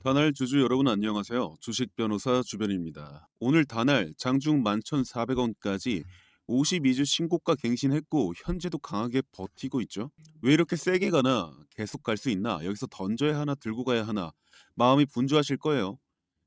다날 주주 여러분 안녕하세요. 주식 변호사 주변입니다. 오늘 다날 장중 11,400원까지 52주 신고가 갱신했고 현재도 강하게 버티고 있죠. 왜 이렇게 세게 가나 계속 갈 수 있나 여기서 던져야 하나 들고 가야 하나 마음이 분주하실 거예요.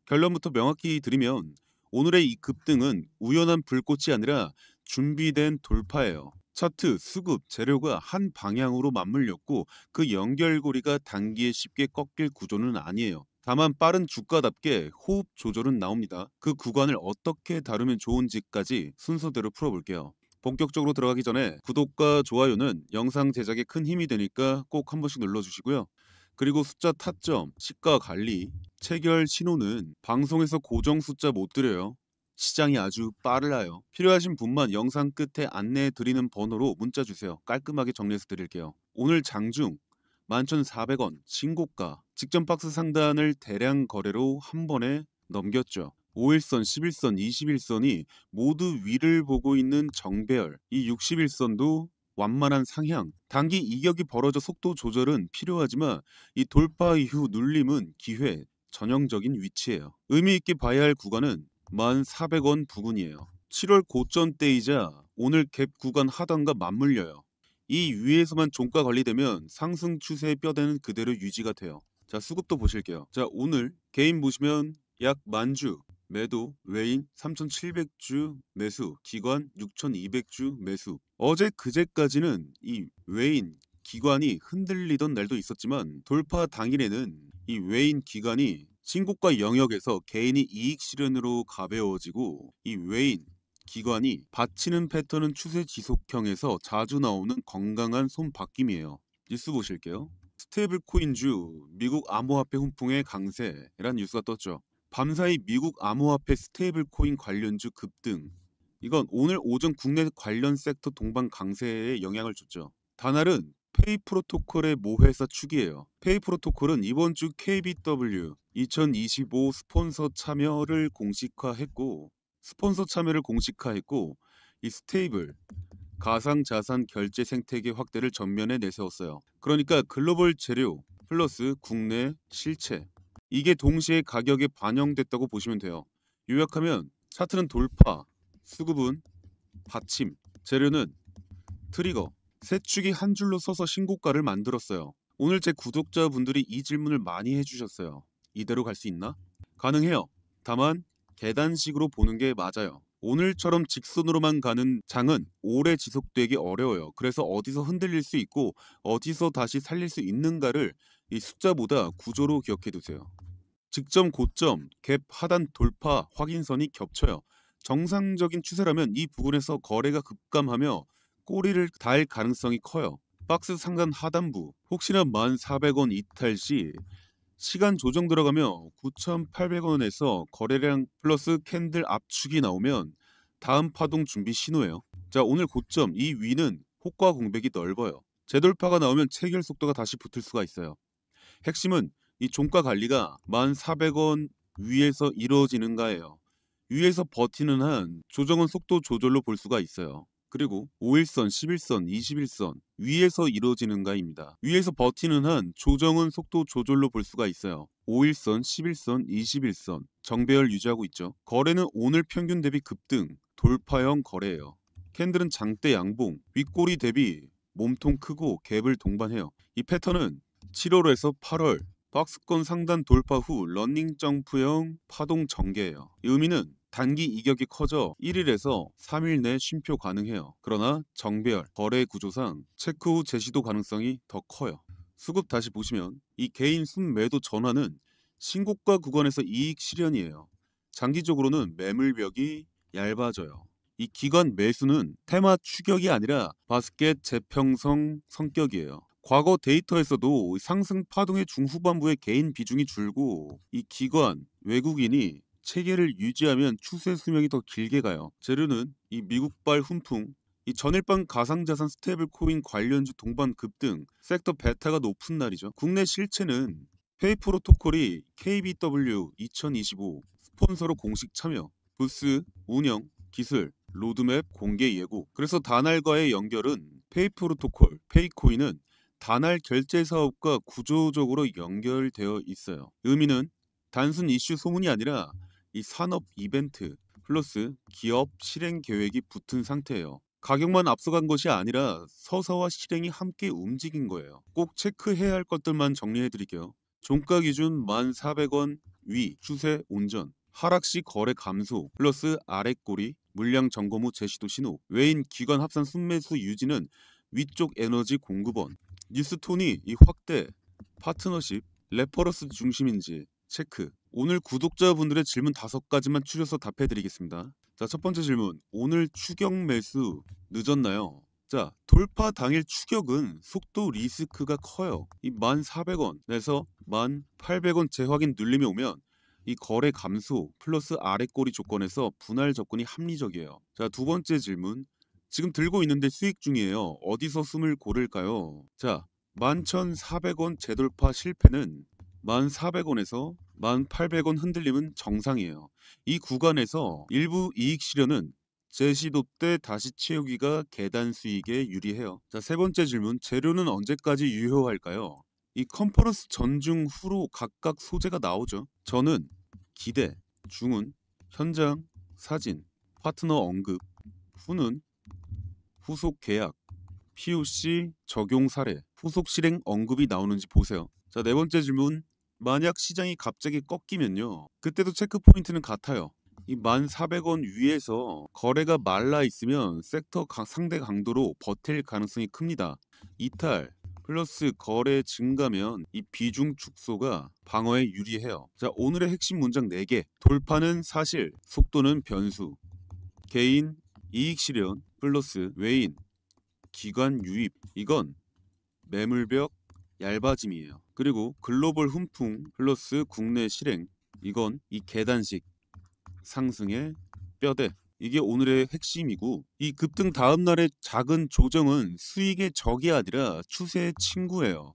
결론부터 명확히 드리면 오늘의 이 급등은 우연한 불꽃이 아니라 준비된 돌파예요. 차트, 수급, 재료가 한 방향으로 맞물렸고 그 연결고리가 단기에 쉽게 꺾일 구조는 아니에요. 다만 빠른 주가답게 호흡 조절은 나옵니다. 그 구간을 어떻게 다루면 좋은지까지 순서대로 풀어볼게요. 본격적으로 들어가기 전에 구독과 좋아요는 영상 제작에 큰 힘이 되니까 꼭 한 번씩 눌러주시고요. 그리고 숫자 타점, 시가 관리, 체결 신호는 방송에서 고정 숫자 못 드려요. 시장이 아주 빨라요. 필요하신 분만 영상 끝에 안내해 드리는 번호로 문자 주세요. 깔끔하게 정리해서 드릴게요. 오늘 장중 11,400원 신고가 직전 박스 상단을 대량 거래로 한 번에 넘겼죠. 5일선, 11선, 21선이 모두 위를 보고 있는 정배열, 이 61선도 완만한 상향, 단기 이격이 벌어져 속도 조절은 필요하지만 이 돌파 이후 눌림은 기회, 전형적인 위치예요. 의미 있게 봐야 할 구간은 1,400원 부근이에요. 7월 고점대이자 오늘 갭 구간 하단과 맞물려요. 이 위에서만 종가 관리되면 상승 추세의 뼈대는 그대로 유지가 돼요. 자, 수급도 보실게요. 자, 오늘 개인 보시면 약 만주 매도, 외인 3,700주 매수, 기관 6,200주 매수. 어제 그제까지는 이 외인 기관이 흔들리던 날도 있었지만 돌파 당일에는 이 외인 기관이 신고가 영역에서 개인이 이익 실현으로 가벼워지고 이 외인 기관이 받치는 패턴은 추세 지속형에서 자주 나오는 건강한 손바뀜이에요. 뉴스 보실게요. 스테이블 코인주 미국 암호화폐 훈풍의 강세라는 뉴스가 떴죠. 밤사이 미국 암호화폐 스테이블 코인 관련주 급등. 이건 오늘 오전 국내 관련 섹터 동반 강세에 영향을 줬죠. 다날은 페이 프로토콜의 모회사 축이에요. 페이 프로토콜은 이번 주 KBW 2025 스폰서 참여를 공식화했고 이 스테이블 가상자산 결제 생태계 확대를 전면에 내세웠어요. 그러니까 글로벌 재료 플러스 국내 실체, 이게 동시에 가격에 반영됐다고 보시면 돼요. 요약하면 차트는 돌파, 수급은 받침, 재료는 트리거, 세 축이 한 줄로 서서 신고가를 만들었어요. 오늘 제 구독자분들이 이 질문을 많이 해주셨어요. 이대로 갈 수 있나? 가능해요. 다만 계단식으로 보는 게 맞아요. 오늘처럼 직선으로만 가는 장은 오래 지속되기 어려워요. 그래서 어디서 흔들릴 수 있고 어디서 다시 살릴 수 있는가를 이 숫자보다 구조로 기억해 두세요. 직전 고점, 갭 하단 돌파 확인선이 겹쳐요. 정상적인 추세라면 이 부분에서 거래가 급감하며 꼬리를 달 가능성이 커요. 박스 상단 하단부, 혹시나 1,400원 이탈 시 시간 조정 들어가며 9,800원에서 거래량 플러스 캔들 압축이 나오면 다음 파동 준비 신호예요. 자, 오늘 고점 이 위는 호가 공백이 넓어요. 재돌파가 나오면 체결 속도가 다시 붙을 수가 있어요. 핵심은 이 종가 관리가 1,400원 위에서 이루어지는가예요. 위에서 버티는 한 조정은 속도 조절로 볼 수가 있어요. 그리고 5일선, 11선, 21선 위에서 이루어지는가입니다. 위에서 버티는 한 조정은 속도 조절로 볼 수가 있어요. 5일선, 11선, 21선 정배열 유지하고 있죠. 거래는 오늘 평균 대비 급등, 돌파형 거래예요. 캔들은 장대 양봉, 윗꼬리 대비 몸통 크고 갭을 동반해요. 이 패턴은 7월에서 8월 박스권 상단 돌파 후 러닝 점프형 파동 전개예요. 이 의미는 단기 이격이 커져 1일에서 3일 내 쉼표 가능해요. 그러나 정배열, 거래 구조상 체크 후 재시도 가능성이 더 커요. 수급 다시 보시면 이 개인 순매도 전환은 신고가 구간에서 이익 실현이에요. 장기적으로는 매물벽이 얇아져요. 이 기관 매수는 테마 추격이 아니라 바스켓 재평성 성격이에요. 과거 데이터에서도 상승 파동의 중후반부에 개인 비중이 줄고 이 기관, 외국인이 체계를 유지하면 추세 수명이 더 길게 가요. 재료는 이 미국발 훈풍, 이 전일반 가상자산 스테이블 코인 관련주 동반 급등, 섹터 베타가 높은 날이죠. 국내 실체는 페이 프로토콜이 KBW 2025 스폰서로 공식 참여, 부스, 운영, 기술, 로드맵 공개 예고. 그래서 다날과의 연결은 페이 프로토콜, 페이코인은 다날 결제 사업과 구조적으로 연결되어 있어요. 의미는 단순 이슈 소문이 아니라 이 산업 이벤트 플러스 기업 실행 계획이 붙은 상태예요. 가격만 앞서간 것이 아니라 서사와 실행이 함께 움직인 거예요. 꼭 체크해야 할 것들만 정리해 드릴게요. 종가 기준 1,400원 위 추세 온전, 하락 시 거래 감소 플러스 아랫꼬리, 물량 점검 후 제시도 신호, 외인 기관 합산 순매수 유지는 위쪽 에너지 공급원, 뉴스톤이 이 확대, 파트너십, 레퍼런스 중심인지 체크. 오늘 구독자분들의 질문 5가지만 추려서 답해드리겠습니다. 자, 첫 번째 질문. 오늘 추격 매수 늦었나요? 자, 돌파 당일 추격은 속도 리스크가 커요. 이 1,400원에서 1,800원 재확인 눌림이 오면 이 거래 감소 플러스 아랫꼬리 조건에서 분할 접근이 합리적이에요. 자, 두 번째 질문. 지금 들고 있는데 수익 중이에요. 어디서 숨을 고를까요? 자, 11,400원 재돌파 실패는 1,400원에서 1,800원 흔들림은 정상이에요. 이 구간에서 일부 이익 실현은 제시도 때 다시 채우기가 계단 수익에 유리해요. 자, 세 번째 질문. 재료는 언제까지 유효할까요? 이 컨퍼런스 전중 후로 각각 소재가 나오죠. 저는 기대, 중은, 현장, 사진, 파트너 언급, 후는 후속 계약, POC 적용 사례, 후속 실행 언급이 나오는지 보세요. 자, 네 번째 질문. 만약 시장이 갑자기 꺾이면요. 그때도 체크 포인트는 같아요. 이 1,400원 위에서 거래가 말라 있으면 섹터 상대 강도로 버틸 가능성이 큽니다. 이탈 플러스 거래 증가면 이 비중 축소가 방어에 유리해요. 자, 오늘의 핵심 문장 4개. 돌파는 사실, 속도는 변수. 개인 이익 실현 플러스 외인 기관 유입, 이건 매물벽 얇아짐이에요. 그리고 글로벌 훈풍 플러스 국내 실행, 이건 이 계단식 상승의 뼈대. 이게 오늘의 핵심이고, 이 급등 다음 날의 작은 조정은 수익의 적이 아니라 추세의 친구예요.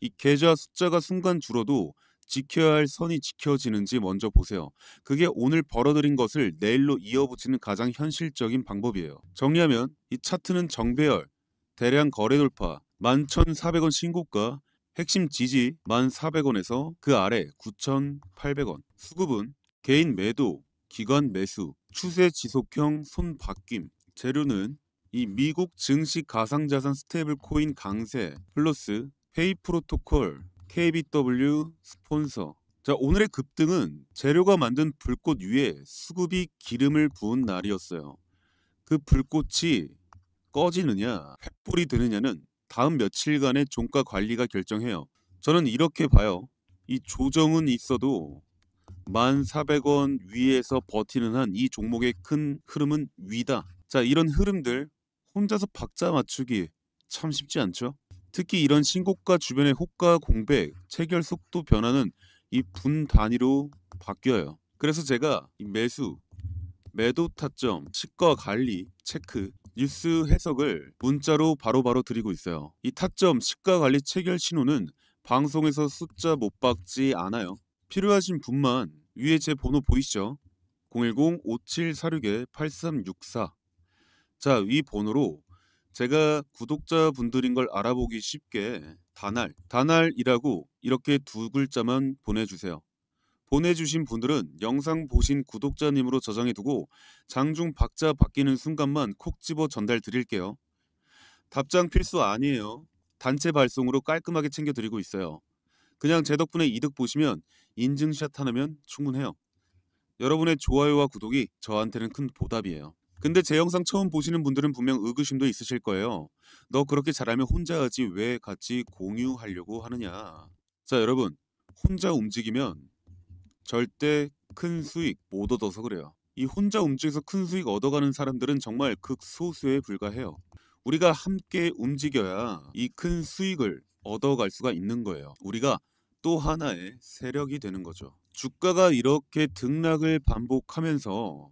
이 계좌 숫자가 순간 줄어도 지켜야 할 선이 지켜지는지 먼저 보세요. 그게 오늘 벌어들인 것을 내일로 이어붙이는 가장 현실적인 방법이에요. 정리하면 이 차트는 정배열, 대량 거래 돌파, 11,400원 신고가, 핵심 지지 1,400원에서 그 아래 9,800원, 수급은 개인 매도, 기관 매수, 추세 지속형 손바뀜, 재료는 이 미국 증시 가상자산 스테이블 코인 강세 플러스 페이 프로토콜, KBW 스폰서. 자, 오늘의 급등은 재료가 만든 불꽃 위에 수급이 기름을 부은 날이었어요. 그 불꽃이 꺼지느냐, 횃불이 되느냐는 다음 며칠간의 종가 관리가 결정해요. 저는 이렇게 봐요. 이 조정은 있어도 1,400원 위에서 버티는 한 이 종목의 큰 흐름은 위다. 자, 이런 흐름들 혼자서 박자 맞추기 참 쉽지 않죠? 특히 이런 신고가 주변의 호가 공백, 체결 속도 변화는 이 분 단위로 바뀌어요. 그래서 제가 이 매수, 매도 타점, 시가 관리, 체크, 뉴스 해석을 문자로 바로바로 드리고 있어요. 이 타점, 시가 관리 체결 신호는 방송에서 숫자 못 박지 않아요. 필요하신 분만 위에 제 번호 보이시죠? 010-5746-8364. 자, 이 번호로 제가 구독자분들인 걸 알아보기 쉽게 다날이라고 이렇게 2글자만 보내주세요. 보내주신 분들은 영상 보신 구독자님으로 저장해두고 장중 박자 바뀌는 순간만 콕 집어 전달 드릴게요. 답장 필수 아니에요. 단체 발송으로 깔끔하게 챙겨드리고 있어요. 그냥 제 덕분에 이득 보시면 인증샷 하나면 충분해요. 여러분의 좋아요와 구독이 저한테는 큰 보답이에요. 근데 제 영상 처음 보시는 분들은 분명 의구심도 있으실 거예요. 너 그렇게 잘하면 혼자 하지 왜 같이 공유하려고 하느냐. 자, 여러분, 혼자 움직이면 절대 큰 수익 못 얻어서 그래요. 이 혼자 움직여서 큰 수익 얻어가는 사람들은 정말 극소수에 불과해요. 우리가 함께 움직여야 이 큰 수익을 얻어갈 수가 있는 거예요. 우리가 또 하나의 세력이 되는 거죠. 주가가 이렇게 등락을 반복하면서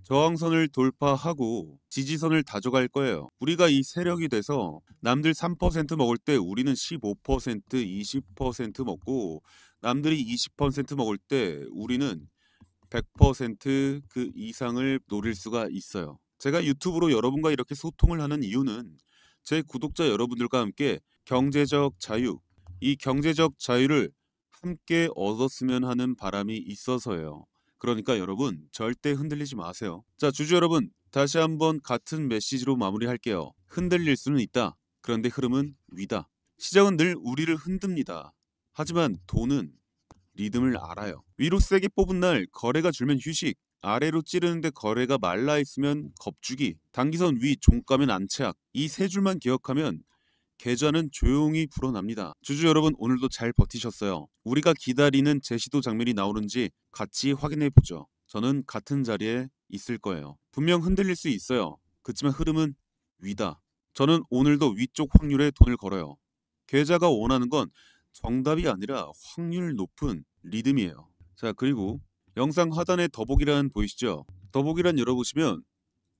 저항선을 돌파하고 지지선을 다져갈 거예요. 우리가 이 세력이 돼서 남들 3% 먹을 때 우리는 15%, 20% 먹고 남들이 20% 먹을 때 우리는 100%그 이상을 노릴 수가 있어요. 제가 유튜브로 여러분과 이렇게 소통을 하는 이유는 제 구독자 여러분들과 함께 경제적 자유, 이 경제적 자유를 함께 얻었으면 하는 바람이 있어서예요. 그러니까 여러분 절대 흔들리지 마세요. 자, 주주 여러분, 다시 한번 같은 메시지로 마무리할게요. 흔들릴 수는 있다. 그런데 흐름은 위다. 시장은 늘 우리를 흔듭니다. 하지만 돈은 리듬을 알아요. 위로 세게 뽑은 날 거래가 줄면 휴식, 아래로 찌르는데 거래가 말라 있으면 겁주기, 단기선 위 종가면 안착, 이 세 줄만 기억하면 계좌는 조용히 불어납니다. 주주 여러분, 오늘도 잘 버티셨어요. 우리가 기다리는 제시도 장면이 나오는지 같이 확인해 보죠. 저는 같은 자리에 있을 거예요. 분명 흔들릴 수 있어요. 그렇지만 흐름은 위다. 저는 오늘도 위쪽 확률에 돈을 걸어요. 계좌가 원하는 건 정답이 아니라 확률 높은 리듬이에요. 자, 그리고 영상 하단에 더보기란 보이시죠? 더보기란 열어보시면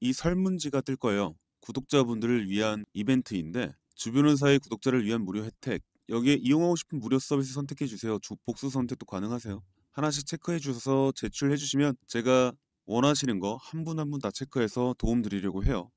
이 설문지가 뜰 거예요. 구독자분들을 위한 이벤트인데 주변은사의 구독자를 위한 무료 혜택, 여기에 이용하고 싶은 무료 서비스 선택해 주세요. 복수 선택도 가능하세요. 하나씩 체크해 주셔서 제출해 주시면 제가 원하시는 거 한 분 한 분 다 체크해서 도움 드리려고 해요.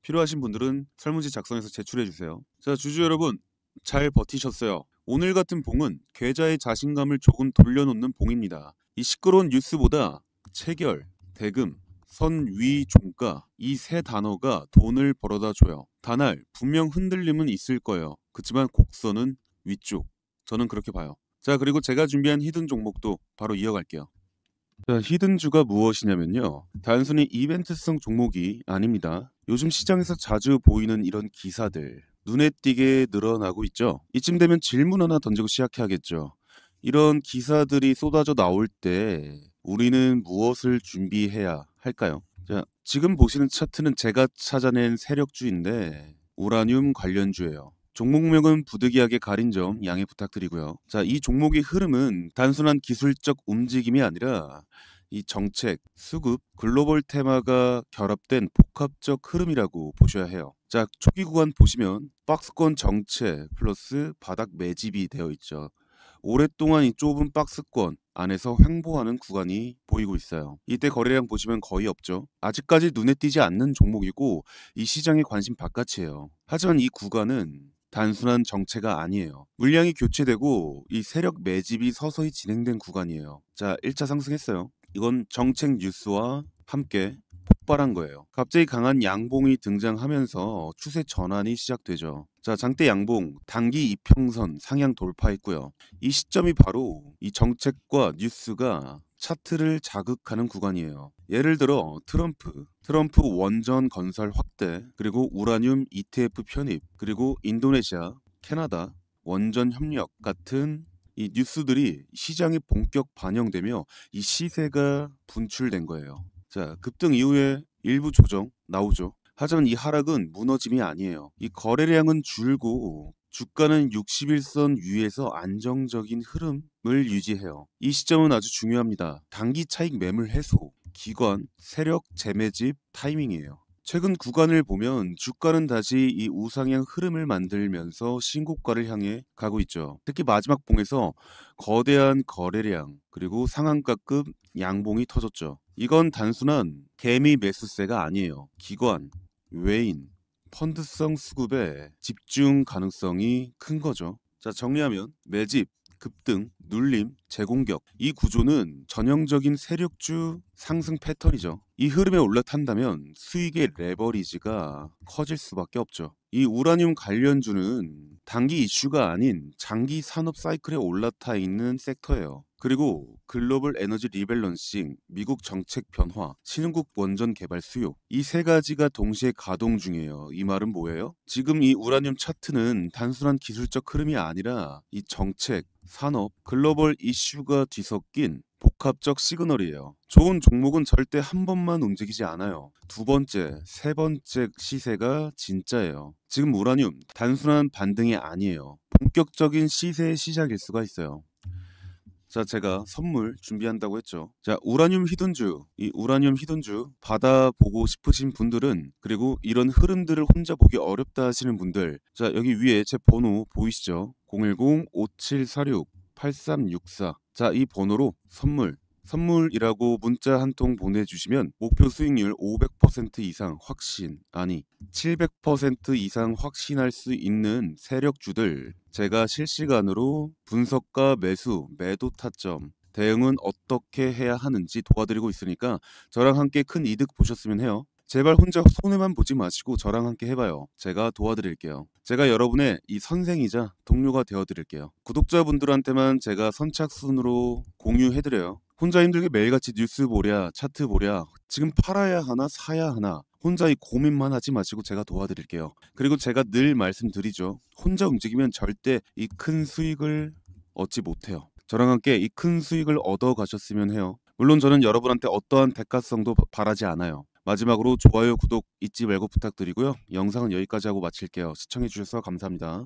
필요하신 분들은 설문지 작성해서 제출해 주세요. 자, 주주 여러분, 잘 버티셨어요. 오늘 같은 봉은 계좌의 자신감을 조금 돌려놓는 봉입니다. 이 시끄러운 뉴스보다 체결, 대금, 선위 종가, 이 세 단어가 돈을 벌어다 줘요. 단알 분명 흔들림은 있을 거예요. 그렇지만 곡선은 위쪽. 저는 그렇게 봐요. 자, 그리고 제가 준비한 히든 종목도 바로 이어갈게요. 자, 히든주가 무엇이냐면요, 단순히 이벤트성 종목이 아닙니다. 요즘 시장에서 자주 보이는 이런 기사들 눈에 띄게 늘어나고 있죠. 이쯤 되면 질문 하나 던지고 시작해야겠죠. 이런 기사들이 쏟아져 나올 때 우리는 무엇을 준비해야 할까요? 자, 지금 보시는 차트는 제가 찾아낸 세력주인데 우라늄 관련주예요. 종목명은 부득이하게 가린 점 양해 부탁드리고요. 자, 이 종목의 흐름은 단순한 기술적 움직임이 아니라 이 정책, 수급, 글로벌 테마가 결합된 복합적 흐름이라고 보셔야 해요. 자, 초기 구간 보시면 박스권 정체 플러스 바닥 매집이 되어 있죠. 오랫동안 이 좁은 박스권 안에서 횡보하는 구간이 보이고 있어요. 이때 거래량 보시면 거의 없죠. 아직까지 눈에 띄지 않는 종목이고 이 시장의 관심 바깥이에요. 하지만 이 구간은 단순한 정체가 아니에요. 물량이 교체되고 이 세력 매집이 서서히 진행된 구간이에요. 자, 1차 상승했어요. 이건 정책 뉴스와 함께 폭발한 거예요. 갑자기 강한 양봉이 등장하면서 추세 전환이 시작되죠. 자, 장대 양봉, 단기 이평선 상향 돌파했고요. 이 시점이 바로 이 정책과 뉴스가 차트를 자극하는 구간이에요. 예를 들어 트럼프 원전 건설 확대, 그리고 우라늄 ETF 편입, 그리고 인도네시아, 캐나다 원전 협력 같은 이 뉴스들이 시장에 본격 반영되며 이 시세가 분출된 거예요. 자, 급등 이후에 일부 조정 나오죠. 하지만 이 하락은 무너짐이 아니에요. 이 거래량은 줄고 주가는 61선 위에서 안정적인 흐름을 유지해요. 이 시점은 아주 중요합니다. 단기 차익 매물 해소, 기관, 세력 재매집 타이밍이에요. 최근 구간을 보면 주가는 다시 이 우상향 흐름을 만들면서 신고가를 향해 가고 있죠. 특히 마지막 봉에서 거대한 거래량 그리고 상한가급 양봉이 터졌죠. 이건 단순한 개미 매수세가 아니에요. 기관, 외인, 펀드성 수급의 집중 가능성이 큰 거죠. 자, 정리하면 매집, 급등, 눌림, 재공격, 이 구조는 전형적인 세력주 상승 패턴이죠. 이 흐름에 올라탄다면 수익의 레버리지가 커질 수밖에 없죠. 이 우라늄 관련주는 단기 이슈가 아닌 장기 산업 사이클에 올라타 있는 섹터예요. 그리고 글로벌 에너지 리밸런싱, 미국 정책 변화, 신흥국 원전 개발 수요, 이 세 가지가 동시에 가동 중이에요. 이 말은 뭐예요? 지금 이 우라늄 차트는 단순한 기술적 흐름이 아니라 이 정책, 산업, 글로벌 이슈가 뒤섞인 복합적 시그널이에요. 좋은 종목은 절대 한 번만 움직이지 않아요. 두 번째, 세 번째 시세가 진짜예요. 지금 우라늄 단순한 반등이 아니에요. 본격적인 시세의 시작일 수가 있어요. 자, 제가 선물 준비한다고 했죠. 자, 우라늄 히든주, 이 우라늄 히든주 받아보고 싶으신 분들은, 그리고 이런 흐름들을 혼자 보기 어렵다 하시는 분들, 자, 여기 위에 제 번호 보이시죠? 010-5746-8364. 자, 이 번호로 선물 선물이라고 문자 한 통 보내주시면 목표 수익률 500% 이상 확신, 아니 700% 이상 확신할 수 있는 세력주들 제가 실시간으로 분석과 매수, 매도 타점, 대응은 어떻게 해야 하는지 도와드리고 있으니까 저랑 함께 큰 이득 보셨으면 해요. 제발 혼자 손해만 보지 마시고 저랑 함께 해봐요. 제가 도와드릴게요. 제가 여러분의 이 선생이자 동료가 되어드릴게요. 구독자분들한테만 제가 선착순으로 공유해드려요. 혼자 힘들게 매일같이 뉴스 보랴, 차트 보랴, 지금 팔아야 하나 사야 하나 혼자 이 고민만 하지 마시고 제가 도와드릴게요. 그리고 제가 늘 말씀드리죠. 혼자 움직이면 절대 이 큰 수익을 얻지 못해요. 저랑 함께 이 큰 수익을 얻어 가셨으면 해요. 물론 저는 여러분한테 어떠한 대가성도 바라지 않아요. 마지막으로 좋아요, 구독 잊지 말고 부탁드리고요. 영상은 여기까지 하고 마칠게요. 시청해주셔서 감사합니다.